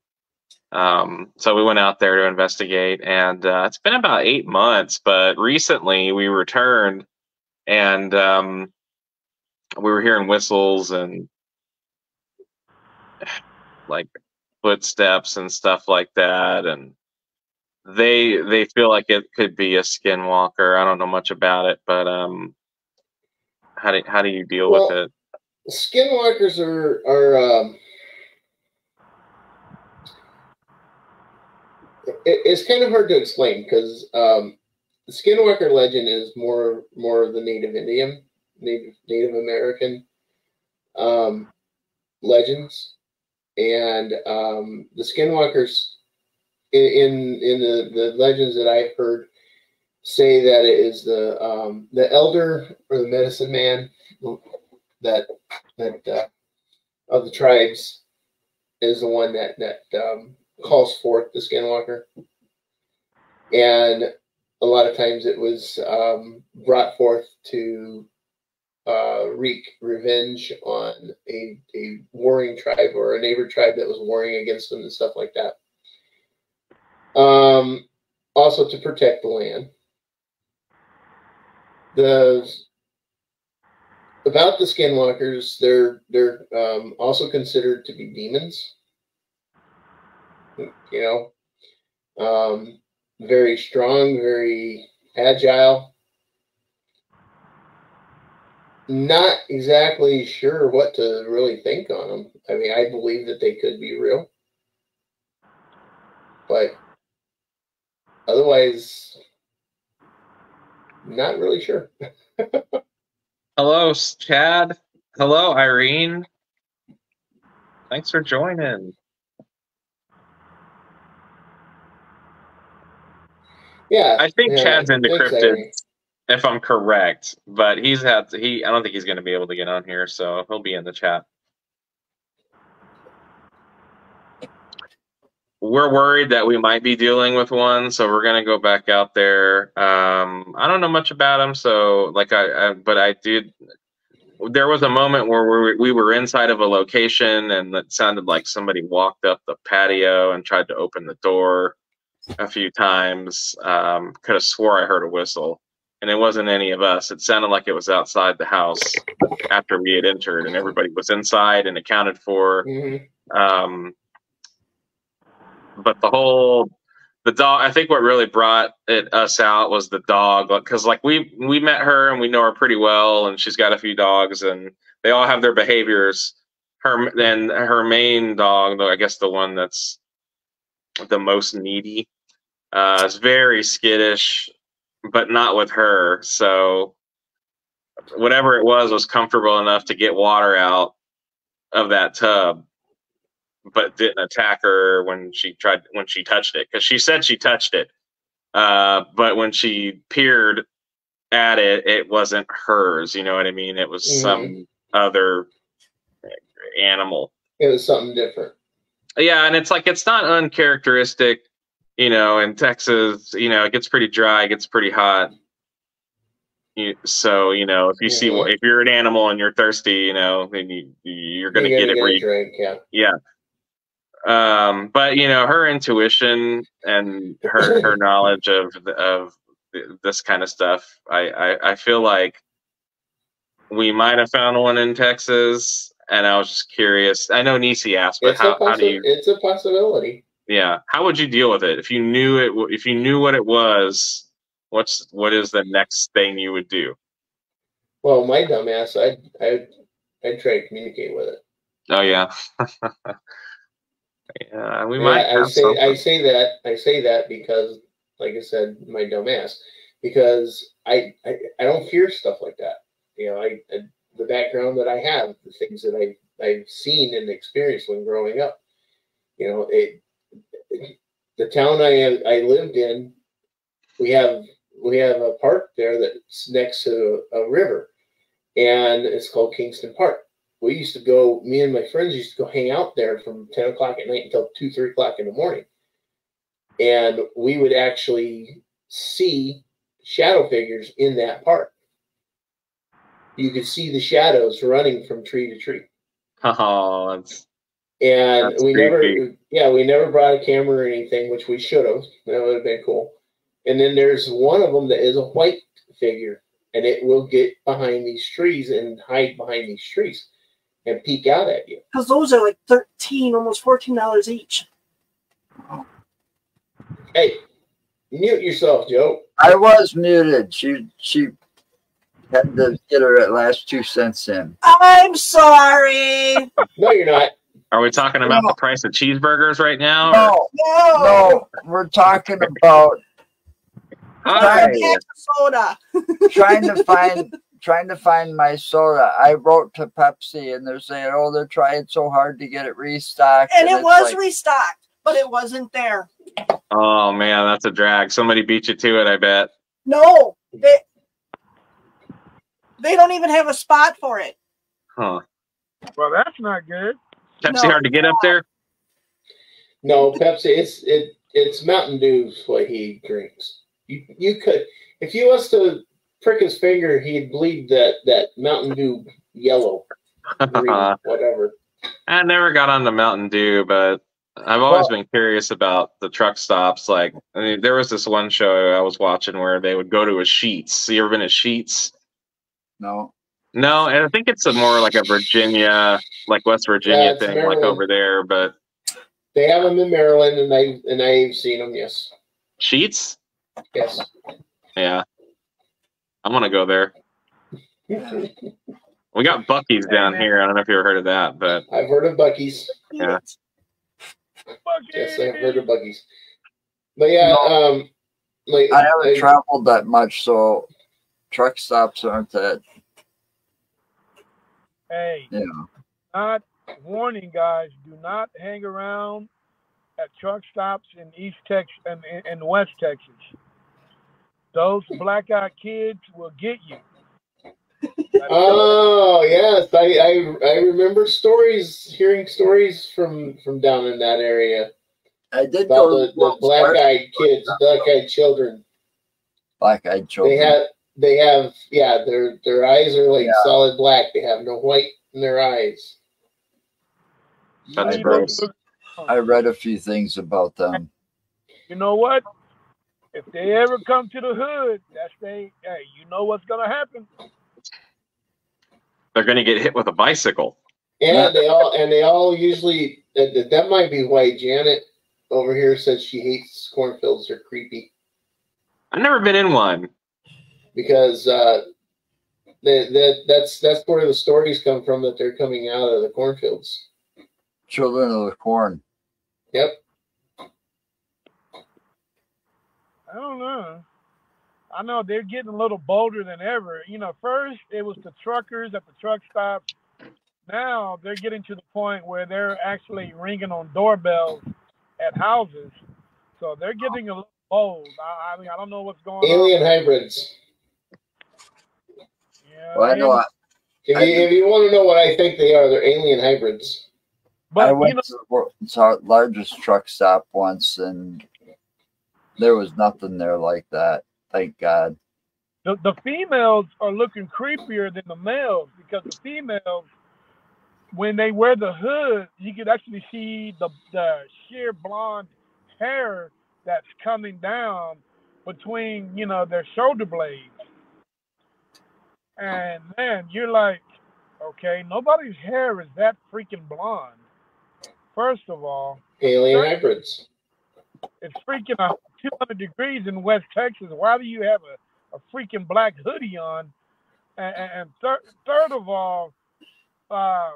so we went out there to investigate, and it's been about 8 months, but recently we returned, and we were hearing whistles and like footsteps and stuff like that, and they feel like it could be a skinwalker. I don't know much about it, but how do you deal with it? Skinwalkers are it's kind of hard to explain because the Skinwalker legend is more of the Native American legends, and the Skinwalkers in the legends that I've heard say that it is the elder or the medicine man that of the tribes is the one that calls forth the Skinwalker, and a lot of times it was brought forth to wreak revenge on a warring tribe or a neighbor tribe that was warring against them and stuff like that. Also to protect the land. About the Skinwalkers, they're also considered to be demons. You know, very strong, very agile. Not exactly sure what to really think on them. I mean, I believe that they could be real, but otherwise, not really sure. Hello, Chad. Hello, Irene. Thanks for joining. Yeah, I think Chad's into cryptids, Irene. if I'm correct, but I don't think he's going to be able to get on here, so he'll be in the chat. We're worried that we might be dealing with one, so we're going to go back out there. I don't know much about him, so but I did. There was a moment where we were inside of a location, and it sounded like somebody walked up the patio and tried to open the door a few times. Could have swore I heard a whistle, and it wasn't any of us. It sounded like it was outside the house after we had entered, and everybody was inside and accounted for. Mm-hmm. But the dog, I think what really brought us out was the dog, because like we met her and we know her pretty well, and she's got a few dogs and they all have their behaviors. Her main dog, though, I guess the one that's the most needy, is very skittish, but not with her. So whatever it was comfortable enough to get water out of that tub, but didn't attack her when she touched it, because she said she touched it. But when she peered at it, it wasn't hers. You know what I mean? It was some other animal. It was something different. Yeah, and it's like, it's not uncharacteristic. You know, in Texas, you know, it gets pretty dry, it gets pretty hot. So, you know, if you see, if you're an animal and you're thirsty, you know, then you're going to get it where you drink. Yeah. But you know, her intuition and her knowledge of this kind of stuff, I feel like we might have found one in Texas, and I was just curious. I know Nisi asked, but how do you? It's a possibility. Yeah, how would you deal with it if you knew it? If you knew what it was, what is the next thing you would do? Well, my dumbass, I'd try to communicate with it. Oh yeah, yeah. We might. I say that because, like I said, my dumbass, because I don't fear stuff like that. You know, the background that I have, the things that I've seen and experienced when growing up. You know, the town I lived in, we have a park there that's next to a river, and it's called Kingston Park. We used to go. Me and my friends used to go hang out there from 10 o'clock at night until 2-3 o'clock in the morning, and we would actually see shadow figures in that park. You could see the shadows running from tree to tree. Oh, that's we creepy. we never brought a camera or anything, which we should have. That would have been cool. And then there's one of them that is a white figure, and it will get behind these trees and hide behind these trees and peek out at you. Because those are like $13, almost $14 each. Hey, mute yourself, Joe. I was muted. She had to get her last 2 cents in. I'm sorry. No, you're not. Are we talking about the price of cheeseburgers right now? No, we're talking about soda. trying to find my soda. I wrote to Pepsi, and they're saying, "Oh, they're trying so hard to get it restocked." And it was restocked, but it wasn't there. Oh man, that's a drag. Somebody beat you to it, I bet. No, they don't even have a spot for it. Huh. Well, that's not good. Pepsi hard to get up there? No, Pepsi. It's Mountain Dew's what he drinks. You could, if you was to prick his finger, he'd bleed that Mountain Dew yellow, green, whatever. I never got on the Mountain Dew, but I've always been curious about the truck stops. Like, I mean, there was this one show I was watching where they would go to a Sheetz. You ever been to Sheetz? No. No, and I think it's more like a Virginia, like West Virginia thing, Maryland. like over there. But they have them in Maryland, and I've seen them. Yes. Sheetz? Yes. Yeah. I'm gonna go there. We got Buc-ee's down here. I don't know if you ever heard of that, but I've heard of Buc-ee's. Yeah. Yes, I've heard of Buc-ee's. But yeah, like I haven't traveled that much, so truck stops aren't that. Hey, Yeah. not warning, guys. Do not hang around at truck stops in East Texas and West Texas. Those black-eyed kids will get you. Oh yes, I remember hearing stories from down in that area. I did about go to the black-eyed kids, black-eyed children. Black-eyed children. They have their eyes are like solid black. They have no white in their eyes. That's gross. I read a few things about them. You know what? If they ever come to the hood, hey, you know what's gonna happen. They're gonna get hit with a bicycle. And they all usually that might be why Janet over here says she hates cornfields. They're creepy. I've never been in one. Because that's where the stories come from, that they're coming out of the cornfields. Children of the corn. Yep. I don't know. I know they're getting a little bolder than ever. You know, first it was the truckers at the truck stop. Now they're getting to the point where they're actually ringing on doorbells at houses. So they're getting a little bold. I mean, I don't know what's going on. Alien hybrids. Yeah, Well, I know. If you want to know what I think they are, they're alien hybrids. But I went to the world's largest truck stop once, and there was nothing there like that. Thank God. The females are looking creepier than the males, because the females, when they wear the hood, you could actually see the sheer blonde hair that's coming down between, you know, their shoulder blades. And man, you're like, okay, nobody's hair is that freaking blonde. First of all, Alien hybrids. it's freaking 200 degrees in West Texas. Why do you have a freaking black hoodie on? And third of all, I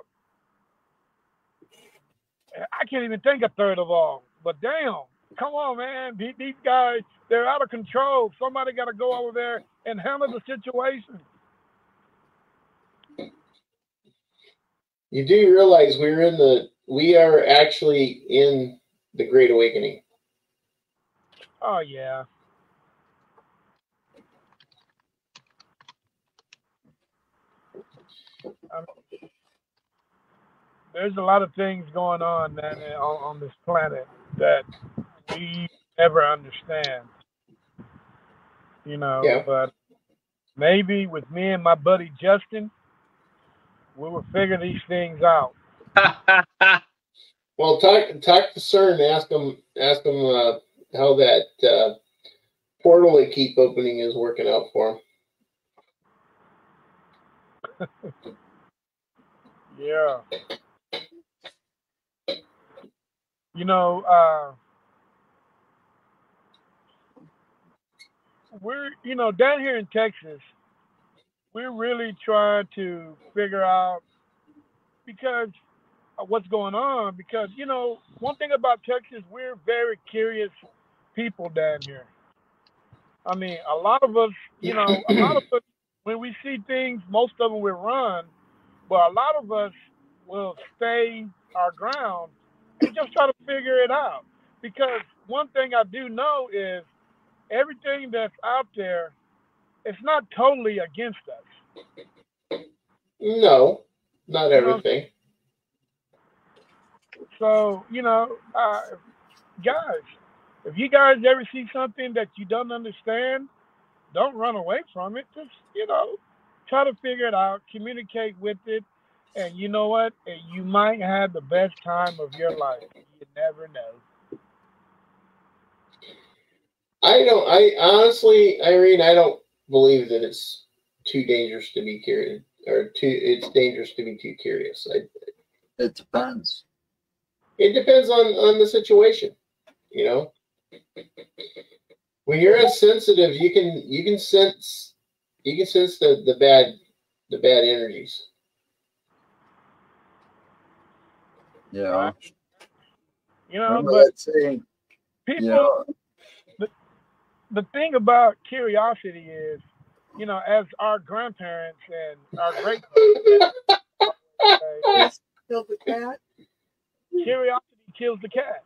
can't even think of third of all. But damn, come on, man. These guys, they're out of control. Somebody got to go over there and handle the situation. You do realize we are actually in the Great Awakening. Oh, yeah. There's a lot of things going on this planet that we never understand. You know, Yeah. but maybe with me and my buddy Justin, we will figure these things out. Well, talk to CERN and ask them how that portal they keep opening is working out for them. Yeah. You know, we're, you know, down here in Texas, we're really trying to figure out because what's going on. Because, you know, one thing about Texas, we're very curious people down here. I mean, a lot of us, you know, when we see things, most of them will run, but a lot of us will stay our ground and just try to figure it out. Because one thing I do know is everything that's out there, it's not totally against us. No, not everything. So, you know, guys, if you guys ever see something that you don't understand, don't run away from it. Just, you know, try to figure it out, communicate with it, and you know what? You might have the best time of your life. You never know. I honestly, Irene, I don't believe that it's too dangerous to be curious, it's dangerous to be too curious. It depends. It depends on the situation, you know. When you're as sensitive, you can sense the bad energies. Yeah. You know, Remember but that saying, people, you know, the thing about curiosity is, you know, as our grandparents and our great Kill the cat. curiosity kills the cat.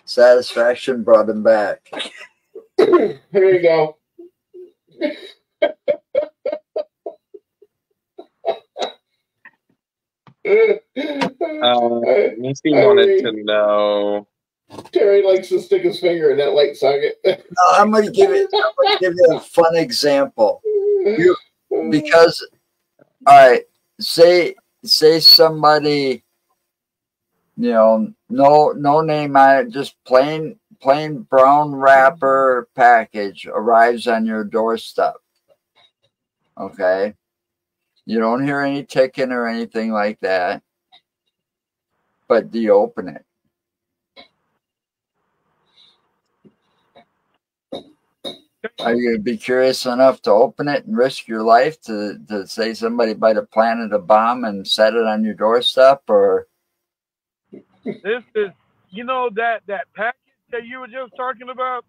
satisfaction brought him back. Here you go. Nancy wanted to know. Terry likes to stick his finger in that light socket. I'm going to give you a fun example. Because, all right, say somebody, you know, no name on it, just plain brown wrapper package arrives on your doorstep. Okay, you don't hear any ticking or anything like that, but do you open it? Are you going to be curious enough to open it and risk your life to say somebody might have planted a bomb and set it on your doorstep? Or This is, you know, that package that you were just talking about?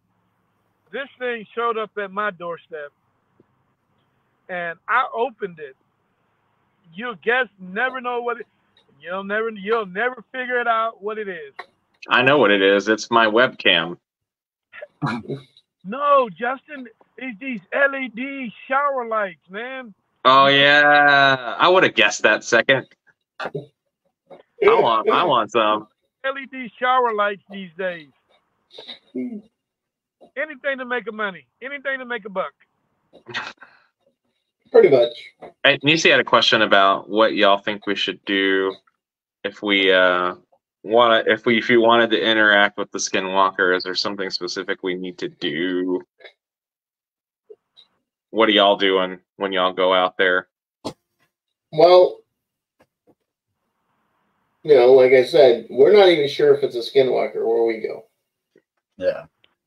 This thing showed up at my doorstep, and I opened it. You'll never know what it. You'll never figure it out what it is. I know what it is. It's my webcam. No, Justin, it's these LED shower lights, man. Oh yeah, I would have guessed that second. I want some LED shower lights these days. Anything to make a money. Anything to make a buck. Pretty much. Hey, Nisi had a question about what y'all think we should do if you wanted to interact with the Skinwalker, is there something specific we need to do? What are y'all doing when y'all go out there? Well, like I said, we're not even sure if it's a Skinwalker where we go. Yeah.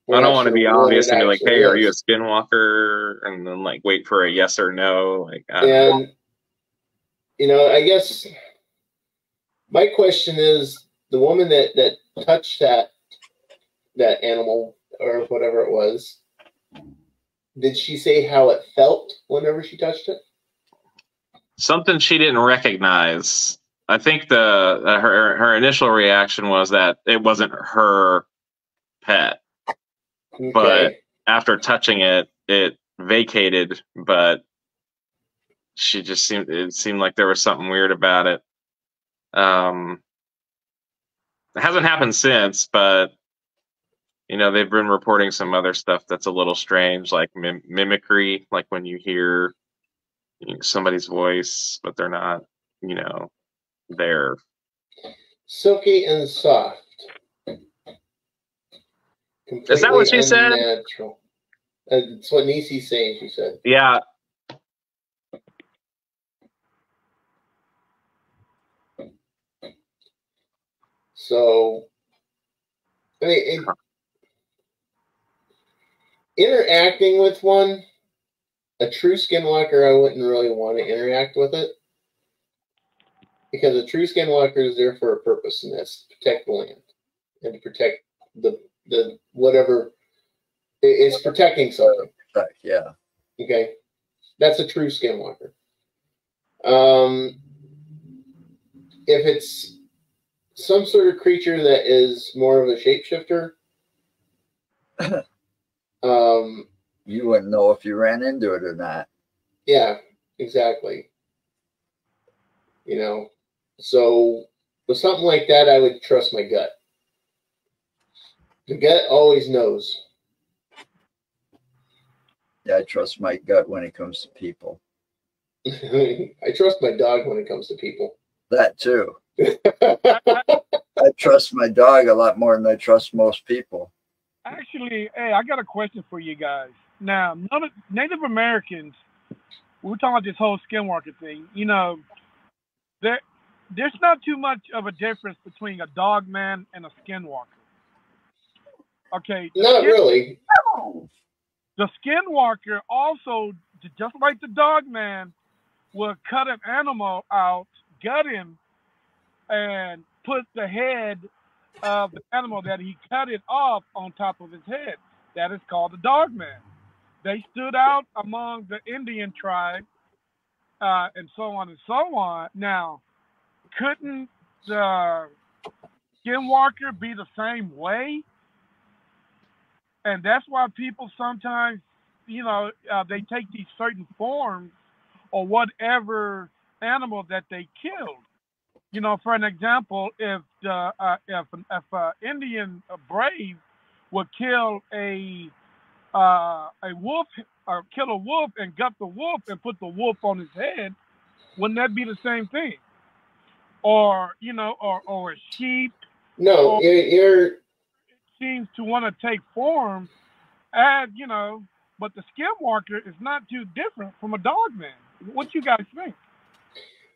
We're I don't not want to sure be what obvious it and be like, actually "Hey, are you a is. Skinwalker?" And then like wait for a yes or no. Like, I don't know. And I guess my question is, the woman that touched that animal or whatever it was, did she say how it felt whenever she touched it? Something she didn't recognize. I think her initial reaction was that it wasn't her pet, Okay. but after touching it, it vacated. But it seemed like there was something weird about it. It hasn't happened since, but they've been reporting some other stuff that's a little strange, like mimicry, like when you hear somebody's voice, but they're not, there. Silky and soft. Is that what she said? Unnatural. That's what Nisi's saying, she said. Yeah. So, I mean, interacting with one, a true Skinwalker, I wouldn't really want to interact with it. Because a true Skinwalker is there for a purpose, and that's to protect the land. And to protect the whatever. It's protecting something. Yeah. Okay? That's a true Skinwalker. If it's some sort of creature that is more of a shapeshifter, you wouldn't know if you ran into it or not. Yeah, exactly. So with something like that, I would trust my gut. The gut always knows. Yeah, I trust my gut when it comes to people. I trust my dog when it comes to people. That too. I trust my dog a lot more than I trust most people. Actually, hey, I got a question for you guys. Now, Native Americans, we're talking about this whole Skinwalker thing. There's not too much of a difference between a dog man and a Skinwalker. Okay. Not really. The Skinwalker also, just like the dog man, will cut an animal out, gut him, and put the head of the animal that he cut it off on top of his head. That is called the dog man. They stood out among the Indian tribe, and so on and so on. Now, couldn't the Skinwalker be the same way? And that's why people sometimes, they take these certain forms or whatever animal that they killed. For an example, if an Indian brave would kill a wolf, or kill a wolf and gut the wolf and put the wolf on his head, wouldn't that be the same thing? Or or a sheep? No, you're seems to want to take form, as but the Skinwalker is not too different from a dog man. What you guys think?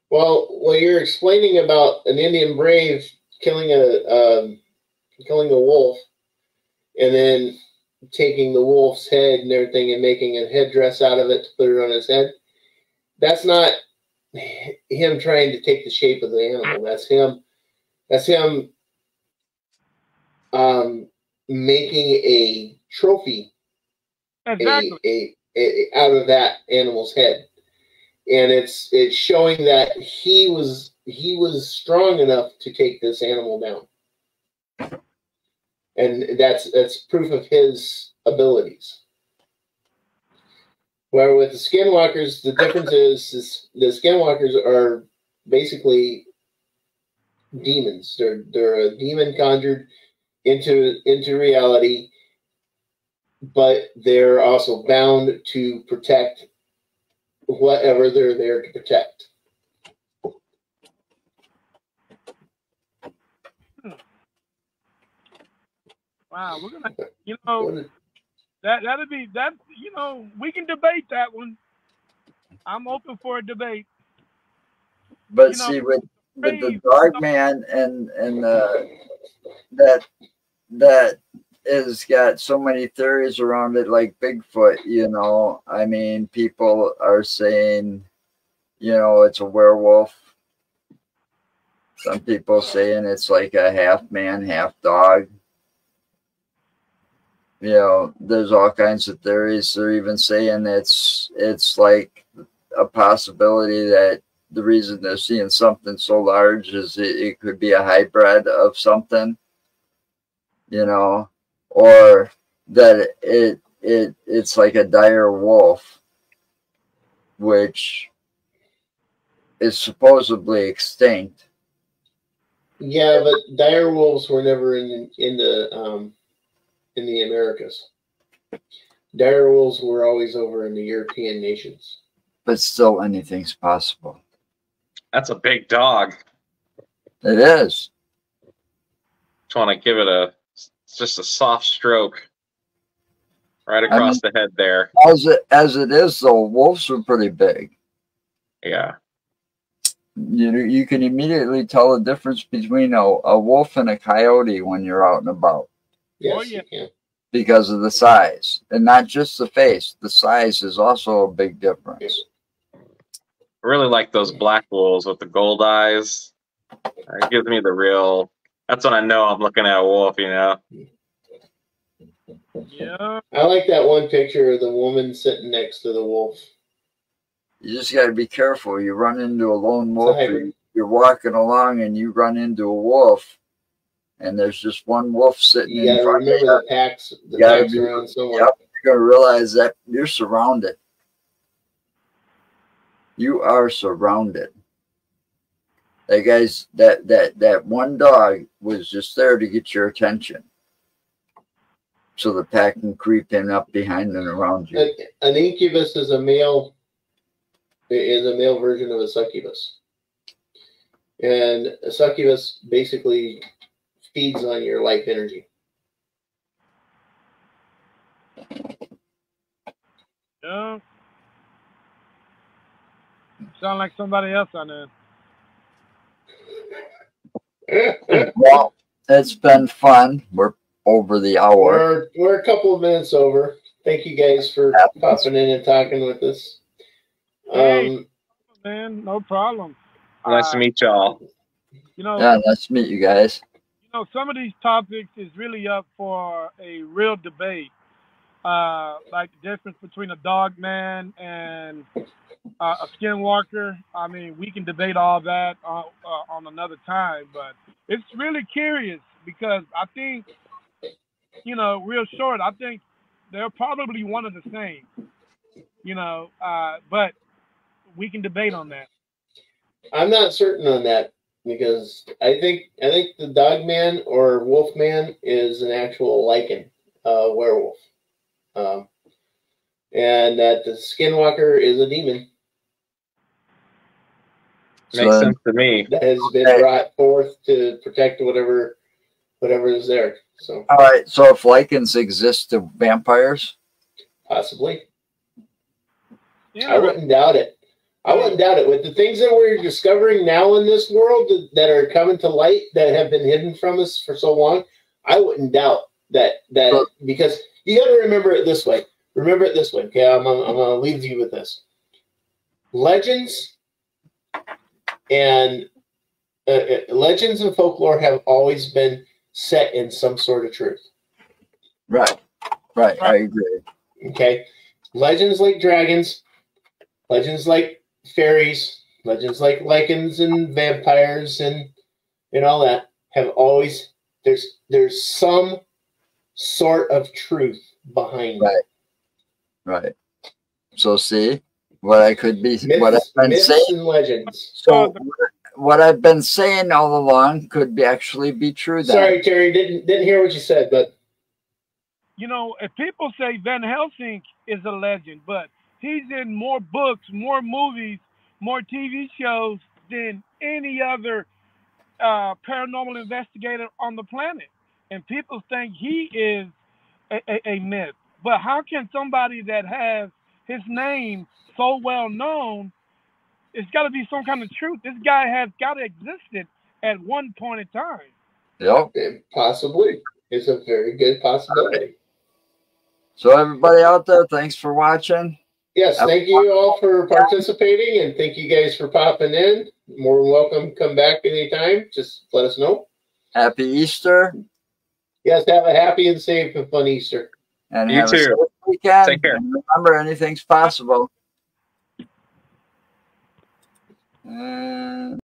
Well, you're explaining about an Indian brave killing a wolf, and then taking the wolf's head and everything and making a headdress out of it to put it on his head. That's not him trying to take the shape of the animal. That's him making a trophy, exactly. Out of that animal's head. And it's showing that he was strong enough to take this animal down, and that's proof of his abilities. Where with the Skinwalkers, the difference is the Skinwalkers are basically demons. They're a demon conjured into reality, but they're also bound to protect whatever they're there to protect. Wow, we're gonna, you know, that'd be that. You know, we can debate that one. I'm open for a debate. But You know, see, with the brave. dog man and that that has got so many theories around it, like Bigfoot. You know, I mean, people are saying, you know, it's a werewolf. Some people saying it's like a half man, half dog. You know, there's all kinds of theories. They're even saying it's like a possibility that the reason they're seeing something so large is it could be a hybrid of something, you know, or that it's like a dire wolf, which is supposedly extinct. Yeah, but dire wolves were never in the Americas. Dire wolves were always over in the European nations. But still, anything's possible. That's a big dog. It is. Just want to give it just a soft stroke right across the head there. As it is, though, wolves are pretty big. Yeah. You can immediately tell the difference between a wolf and a coyote when you're out and about. Yes, Oh, yeah. you can. Because of the size, and not just the face. The size is also a big difference. I really like those black wolves with the gold eyes. It gives me the real. That's when I know I'm looking at a wolf. You know. Yeah. I like that one picture of the woman sitting next to the wolf. You just got to be careful. You run into a lone wolf, or you're walking along and you run into a wolf, and there's just one wolf sitting in front of you. You got to remember the packs around somewhere. Yep, you're going to realize that you're surrounded. You are surrounded. That guy's that one dog was just there to get your attention, so the pack can creep in up behind and around you. An incubus is a male version of a succubus, and a succubus basically feeds on your life energy. Yeah. Sound like somebody else on there. Well, it's been fun. We're over the hour. We're a couple of minutes over. Thank you guys for popping in and talking with us. Hey, man, no problem. Nice to meet y'all. You know, yeah, nice to meet you guys. You know, some of these topics is really up for a real debate. Like the difference between a dog man and a skinwalker. I mean, we can debate all that on another time, but it's really curious because I think, you know, real short, I think they're probably one of the same, you know, but we can debate on that. I'm not certain on that because I think the dog man or wolf man is an actual lichen werewolf. And that the skinwalker is a demon. Makes sense to me. That has been brought forth to protect whatever is there. So all right. So if lichens exist to vampires, possibly. I wouldn't doubt it. I wouldn't doubt it. With the things that we're discovering now in this world that are coming to light that have been hidden from us for so long, I wouldn't doubt that because you got to remember it this way. Remember it this way. Okay, I'm gonna leave you with this. Legends and folklore have always been set in some sort of truth. Right. I agree. Okay, legends like dragons, legends like fairies, legends like lichens and vampires and all that have always there's some sort of truth behind it. Right. So see what I could be what I've been myths saying. And legends. So what I've been saying all along could actually be true. Then. Sorry, Terry, didn't hear what you said, but you know, if people say Van Helsing is a legend, but he's in more books, more movies, more TV shows than any other paranormal investigator on the planet. and people think he is a myth. But how can somebody that has his name so well known, it's got to be some kind of truth. This guy has got to existed at one point in time. Yep. Possibly. It's a very good possibility. So everybody out there, thanks for watching. Yes, thank you all for participating, and thank you guys for popping in. More than welcome. Come back anytime. Just let us know. Happy Easter. Yes, have a happy and safe and fun Easter. And You have a too. safe weekend. Take care. And remember, anything's possible.